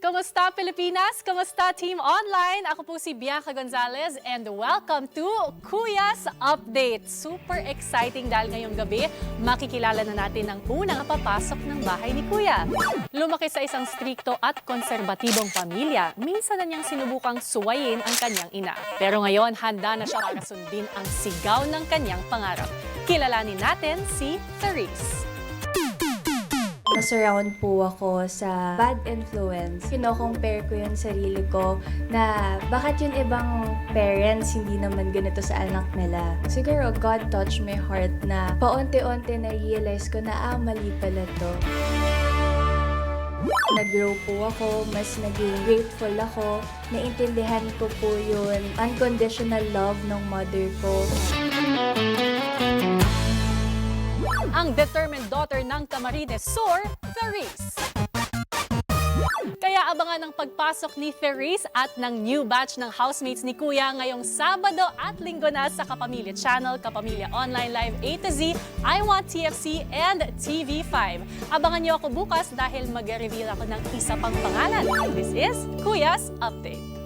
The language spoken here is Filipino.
Kamusta Pilipinas? Kamusta Team Online? Ako po si Bianca Gonzalez and welcome to Kuya's Update. Super exciting dahil ngayong gabi makikilala na natin ang unang papasok ng bahay ni Kuya. Lumaki sa isang strikto at konserbatibong pamilya. Minsan na niyang sinubukang suwayin ang kanyang ina. Pero ngayon handa na siya para sundin ang sigaw ng kanyang pangarap. Kilalanin natin si Therese. Na-surround po ako sa bad influence. Kino-compare ko yung sarili ko na bakit yung ibang parents hindi naman ganito sa anak nila. Siguro God touched my heart na paunti-unti na-realize ko na mali pala to. Nag-grow po ako, mas naging grateful ako. Naintindihan ko po yun unconditional love ng mother ko. Ang determined daughter ng Camarines Sur, Therese. Kaya abangan ang pagpasok ni Therese at ng new batch ng housemates ni Kuya ngayong Sabado at Linggo na sa Kapamilya Channel, Kapamilya Online Live A to Z, I Want TFC, and TV5. Abangan niyo ako bukas dahil mag-reveal ako ng isa pang pangalan. This is Kuya's Update.